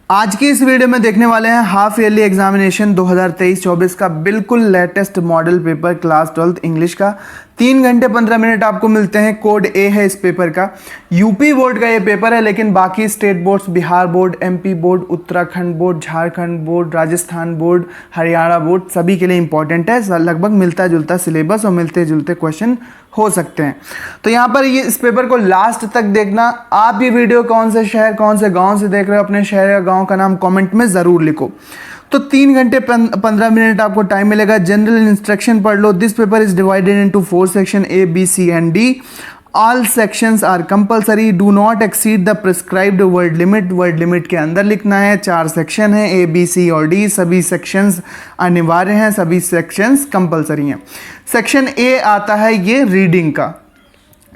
आज की इस वीडियो में देखने वाले हैं हाफ ईयरली एग्जामिनेशन 2023-24 का बिल्कुल latest model paper class 12th English का। 3 घंटे 15 मिनट आपको मिलते हैं। कोड ए है इस पेपर का। यूपी बोर्ड का ये पेपर है, लेकिन बाकी state boards, Bihar board, MP board, Uttarakhand board, Jharkhand board, Rajasthan board, Haryana board सभी के लिए इंपॉर्टेंट है। लगभग मिलता जुलता सिलेबस और मिलते जुलते क्वेश्चन हो सकते हैं। तो यहाँ पर ये इस पेपर को लास्ट तक देखना। आप ये वीडियो कौन से शहर कौन से गांव से देख रहे हो, अपने शहर या गांव का नाम कमेंट में ज़रूर लिखो। तो 3 घंटे 15 मिनट आपको टाइम मिलेगा। जनरल इंस्ट्रक्शन पढ़ लो। This paper is divided into 4 section A, B, C and D. All sections are compulsory. Do not exceed the prescribed word limit. Word limit के अंदर लिखना है। 4 सेक्शन है A, B, C और D। सभी sections अनिवार्य हैं, सभी सेक्शंस कंपलसरी हैं। सेक्शन A आता है ये रीडिंग का।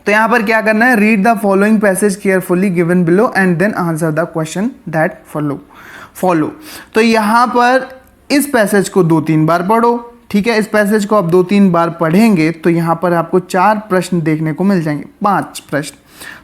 तो यहाँ पर क्या करना है, read the following passage carefully given below and then answer the question that follow. तो यहाँ पर इस पैसेज को 2-3 बार पढ़ो। ठीक है, इस पैसेज को आप 2-3 बार पढ़ेंगे तो यहाँ पर आपको 4 प्रश्न देखने को मिल जाएंगे, 5 प्रश्न।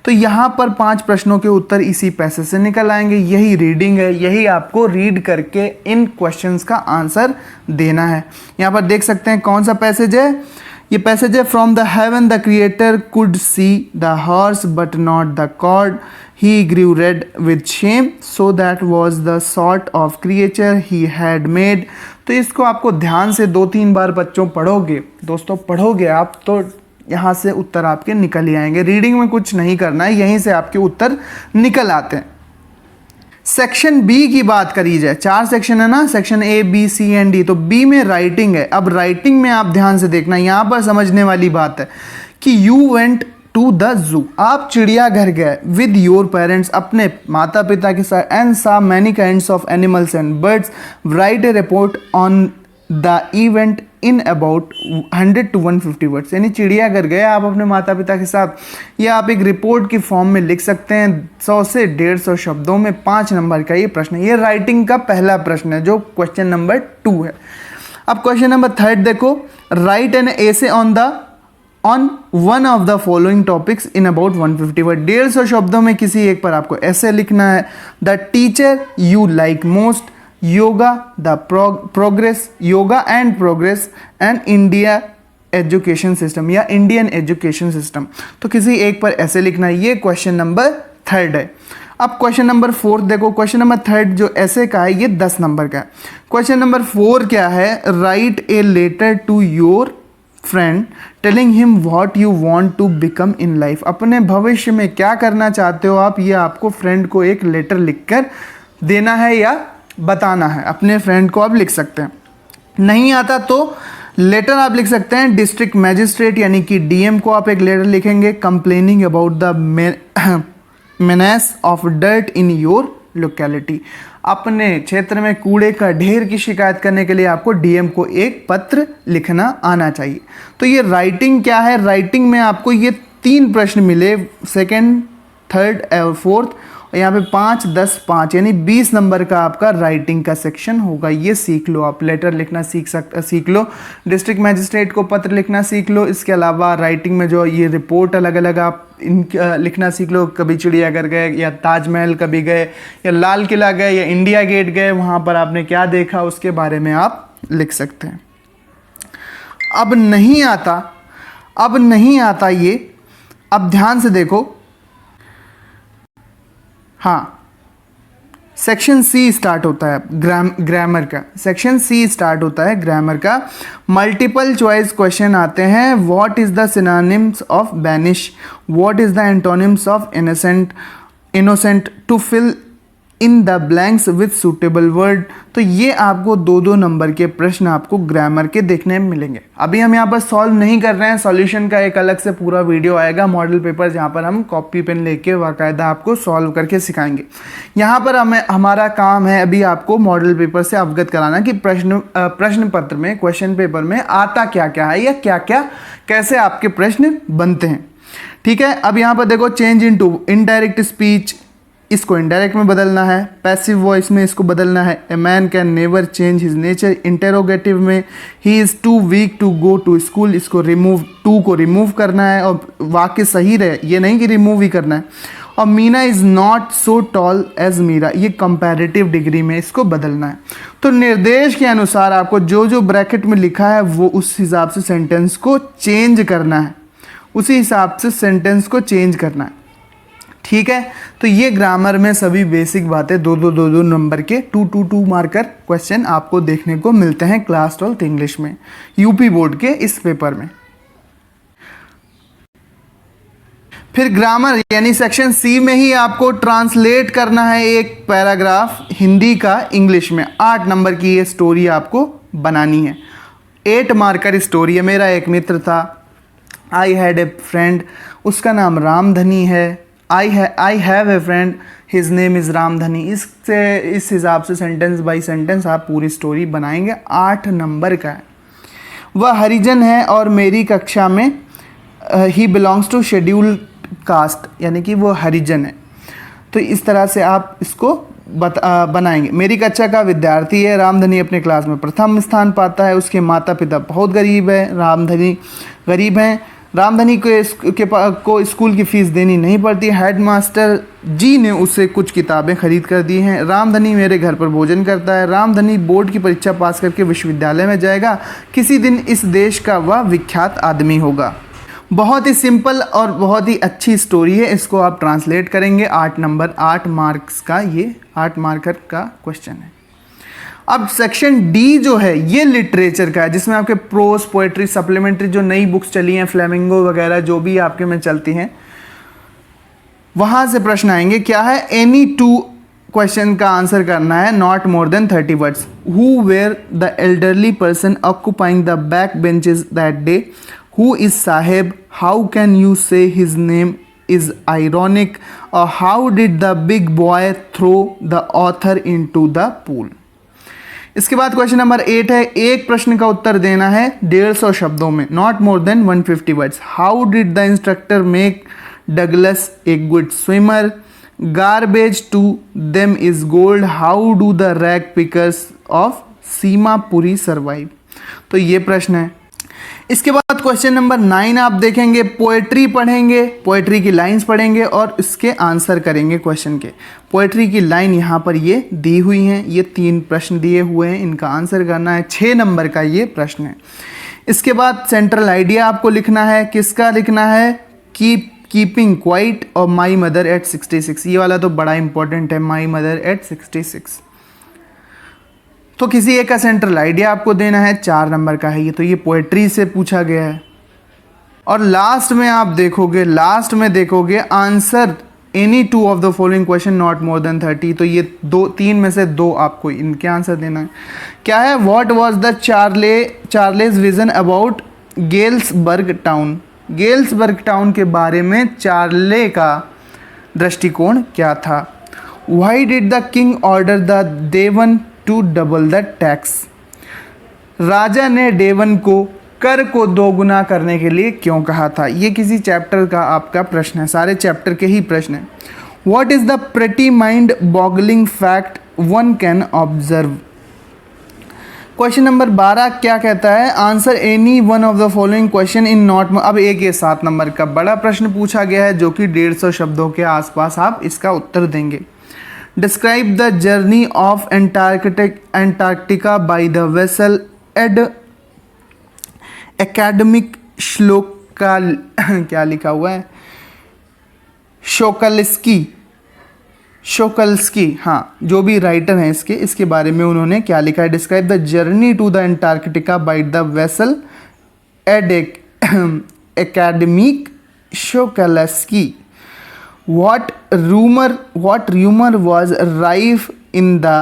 तो यहाँ पर 5 प्रश्नों के उत्तर इसी पैसेज से निकल आएंगे। यही रीडिंग है, यही आपको रीड करके इन क्वेश्चंस का आंसर देना है। यहाँ पर देख सकते हैं कौन सा पैसेज है। ये पैसेज है, from the heaven the creator could see the horse but not the cord, he grieve red with shame, so that was the sort of creature he had made. तो इसको आपको ध्यान से 2-3 बार बच्चों पढ़ोगे, दोस्तों पढ़ोगे आप, तो यहाँ से उत्तर आपके निकल ही आएंगे। रीडिंग में कुछ नहीं करना है, यहीं से आपके उत्तर निकल आते हैं। सेक्शन बी की बात करी जाए, 4 सेक्शन है ना, section A, B, C and D। तो बी में राइटिंग है। अब राइटिंग में आप ध्यान से देखना, यहाँ पर समझने वाली बात है कि you went to the zoo, आप चिड़ियाघर गए विद योर पेरेंट्स, अपने माता पिता के साथ, एंड सा many kinds of animals and birds, right A report on the event in about 100 to 150 words. यानी चिड़ियाघर गए आप अपने माता पिता के साथ, या आप एक रिपोर्ट की फॉर्म में लिख सकते हैं 100 से 150 शब्दों में। 5 नंबर का ये प्रश्न है। ये राइटिंग का पहला प्रश्न है जो क्वेश्चन नंबर 2 है। अब क्वेश्चन नंबर 3 देखो, right an essay on one of the following topics in about 150 word. 150 शब्दों में किसी एक पर आपको ऐसे लिखना है। The teacher you like most, yoga the progress, yoga and progress, and India education system या इंडियन एजुकेशन सिस्टम। तो किसी एक पर ऐसे लिखना है। ये क्वेश्चन नंबर 3 है। अब क्वेश्चन नंबर 4 देखो। क्वेश्चन नंबर 3 जो ऐसे का है ये 10 नंबर का है। क्वेश्चन नंबर 4 क्या है, write a letter to your friend telling him what you want to become in life. अपने भविष्य में क्या करना चाहते हो आप, ये आपको फ्रेंड को एक लेटर लिखकर देना है या बताना है। अपने फ्रेंड को आप लिख सकते हैं। नहीं आता तो लेटर आप लिख सकते हैं डिस्ट्रिक्ट मैजिस्ट्रेट यानी कि डीएम को आप एक लेटर लिखेंगे, complaining about the menace of dirt in your locality. अपने क्षेत्र में कूड़े का ढेर की शिकायत करने के लिए आपको डीएम को एक पत्र लिखना आना चाहिए। तो ये राइटिंग क्या है, राइटिंग में आपको ये 3 प्रश्न मिले, 2nd, 3rd और 4th, और यहाँ पे 5, 10, 5 यानी 20 नंबर का आपका राइटिंग का सेक्शन होगा। ये सीख लो आप, लेटर लिखना सीख लो, डिस्ट्रिक्ट मैजिस्ट्रेट को पत्र लिखना सीख लो। इसके अलावा राइटिंग में जो ये रिपोर्ट अलग अलग आप लिखना सीख लो। कभी चिड़ियाघर गए या ताजमहल कभी गए या लाल किला गए या इंडिया गेट गए, वहाँ पर आपने क्या देखा उसके बारे में आप लिख सकते हैं। अब नहीं आता ये, अब ध्यान से देखो। हाँ, सेक्शन सी स्टार्ट होता है ग्रामर का। सेक्शन सी स्टार्ट होता है ग्रामर का। मल्टीपल चॉइस क्वेश्चन आते हैं। What is the synonyms of banish, what is the antonyms of innocent, to fill in the blanks with suitable word. तो ये आपको 2-2 नंबर के प्रश्न आपको ग्रामर के देखने में मिलेंगे। अभी हम यहाँ पर सॉल्व नहीं कर रहे हैं, सॉल्यूशन का एक अलग से पूरा वीडियो आएगा मॉडल पेपर, जहाँ पर हम कॉपी पेन लेके बाकायदा आपको सॉल्व करके सिखाएंगे। यहाँ पर हमारा काम है अभी आपको मॉडल पेपर से अवगत कराना कि प्रश्न पत्र में, क्वेश्चन पेपर में आता क्या क्या है या कैसे आपके प्रश्न बनते हैं। ठीक है, अब यहाँ पर देखो, चेंज इनटू इनडायरेक्ट स्पीच, इसको इनडायरेक्ट में बदलना है। पैसिव वॉइस में इसको बदलना है। A man can never change his nature. Interrogative में he is too weak to go to school, इसको रिमूव, टू को रिमूव करना है और वाक्य सही रहे, ये नहीं कि रिमूव ही करना है। और Meena is not so tall as Meera, ये कंपैरेटिव डिग्री में इसको बदलना है। तो निर्देश के अनुसार आपको जो जो ब्रैकेट में लिखा है वो उस हिसाब से सेंटेंस को चेंज करना है, उसी हिसाब से सेंटेंस को चेंज करना है, ठीक है। तो ये ग्रामर में सभी बेसिक बातें दो नंबर के 2 मार्कर क्वेश्चन आपको देखने को मिलते हैं क्लास 12 इंग्लिश में, यूपी बोर्ड के इस पेपर में। फिर ग्रामर यानी सेक्शन सी में ही आपको ट्रांसलेट करना है एक पैराग्राफ हिंदी का इंग्लिश में। 8 नंबर की ये स्टोरी आपको बनानी है, 8 मार्कर स्टोरी है। मेरा एक मित्र था, आई हैड ए फ्रेंड, उसका नाम रामधनी है। I have a friend, his name is Ramdhani. इससे इस हिसाब से सेंटेंस बाय सेंटेंस आप पूरी स्टोरी बनाएंगे। 8 नंबर का है। वह हरिजन है और मेरी कक्षा में he belongs to schedule caste, यानी कि वो हरिजन है। तो इस तरह से आप इसको बनाएंगे। मेरी कक्षा का विद्यार्थी है, रामधनी अपने क्लास में प्रथम स्थान पाता है। उसके माता पिता बहुत गरीब है, रामधनी गरीब हैं। रामधनी को स्कूल की फ़ीस देनी नहीं पड़ती। हेडमास्टर जी ने उसे कुछ किताबें खरीद कर दी हैं। रामधनी मेरे घर पर भोजन करता है। रामधनी बोर्ड की परीक्षा पास करके विश्वविद्यालय में जाएगा। किसी दिन इस देश का वह विख्यात आदमी होगा। बहुत ही सिंपल और बहुत ही अच्छी स्टोरी है। इसको आप ट्रांसलेट करेंगे। 8 मार्क्स का ये 8 मार्कर का क्वेश्चन है। अब सेक्शन डी जो है ये लिटरेचर का है, जिसमें आपके प्रोज, पोएट्री, सप्लीमेंट्री जो नई बुक्स चली हैं, फ्लेमिंगो वगैरह जो भी आपके में चलती हैं, वहाँ से प्रश्न आएंगे। क्या है? एनी 2 क्वेश्चन का आंसर करना है, not more than 30 words. Who were the elderly person occupying the back benches that day? Who is Sahib? How can you say his name is ironic? Or how did the big boy throw the author into the pool? इसके बाद question number 8 है। एक प्रश्न का उत्तर देना है 150 शब्दों में, not more than 150 words. How did the instructor make Douglas a good swimmer? Garbage to them is gold. How do the rag pickers of Seemapuri survive? तो ये प्रश्न है। इसके बाद क्वेश्चन नंबर 9 आप देखेंगे, पोएट्री पढ़ेंगे, पोएट्री की लाइंस पढ़ेंगे और इसके आंसर करेंगे क्वेश्चन के। पोएट्री की लाइन यहाँ पर ये दी हुई हैं, ये 3 प्रश्न दिए हुए हैं, इनका आंसर करना है। 6 नंबर का ये प्रश्न है। इसके बाद सेंट्रल आइडिया आपको लिखना है। किसका लिखना है? कीपिंग क्वाइट और माई मदर एट 66। ये वाला तो बड़ा इंपॉर्टेंट है, माई मदर एट 66। तो किसी एक का सेंट्रल आइडिया आपको देना है, 4 नंबर का है ये, तो ये पोएट्री से पूछा गया है। और लास्ट में आप देखोगे answer any 2 of the following question not more than 30। तो ये 3 में से 2 आपको इनके आंसर देना है। क्या है? What was the Charles vision about Gelsburg town? Gelsburg town के बारे में चार्ले का दृष्टिकोण क्या था? Why did the king order the Devon to double the tax? राजा ने डेवन को कर को दोगुना करने के लिए क्यों कहा था? ये किसी चैप्टर का आपका प्रश्न है, सारे चैप्टर के ही प्रश्न है। What is the pretty mind boggling fact one can observe? Question number 12 क्या कहता है? Answer any one of the following question in not. अब ये 7 नंबर का बड़ा प्रश्न पूछा गया है, जो कि 150 शब्दों के आसपास आप इसका उत्तर देंगे। Describe the journey of Antarctica by the vessel academic श्लोक का क्या लिखा हुआ है? शोकल्स्की, हाँ, जो भी राइटर हैं इसके बारे में उन्होंने क्या लिखा है? Describe the journey to the Antarctica by the vessel Academic Shokalskiy. What rumor was rife in the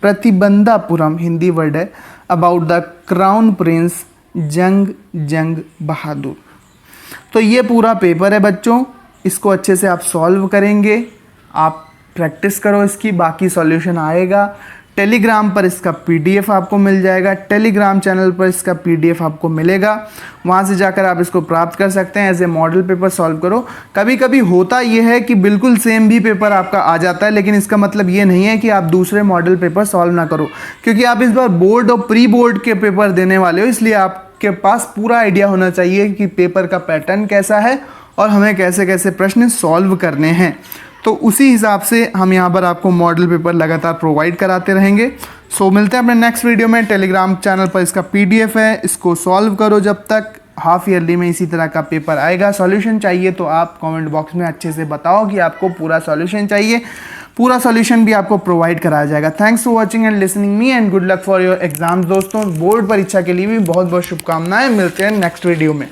Pratibandhapuram Hindi word है, about the crown prince Jung Bahadur? तो ये पूरा पेपर है बच्चों, इसको अच्छे से आप सॉल्व करेंगे। आप प्रैक्टिस करो इसकी, बाकी सॉल्यूशन आएगा। टेलीग्राम पर इसका PDF आपको मिल जाएगा, टेलीग्राम चैनल पर इसका PDF आपको मिलेगा, वहाँ से जाकर आप इसको प्राप्त कर सकते हैं। As a model paper solve करो। कभी कभी होता यह है कि बिल्कुल सेम भी पेपर आपका आ जाता है, लेकिन इसका मतलब ये नहीं है कि आप दूसरे मॉडल पेपर सॉल्व ना करो, क्योंकि आप इस बार बोर्ड और प्री बोर्ड के पेपर देने वाले हो, इसलिए आप आपके पास पूरा आइडिया होना चाहिए कि पेपर का पैटर्न कैसा है और हमें कैसे कैसे प्रश्न सॉल्व करने हैं। तो उसी हिसाब से हम यहाँ पर आपको मॉडल पेपर लगातार प्रोवाइड कराते रहेंगे। सो मिलते हैं अपने नेक्स्ट वीडियो में। टेलीग्राम चैनल पर इसका PDF है, इसको सॉल्व करो। जब तक हाफ ईयरली में इसी तरह का पेपर आएगा, सॉल्यूशन चाहिए तो आप कमेंट बॉक्स में अच्छे से बताओ कि आपको पूरा सॉल्यूशन चाहिए। पूरा सॉल्यूशन भी आपको प्रोवाइड कराया जाएगा। Thanks for watching and listening me and good luck for your exams दोस्तों। बोर्ड परीक्षा के लिए भी बहुत बहुत शुभकामनाएं। मिलते हैं नेक्स्ट वीडियो में।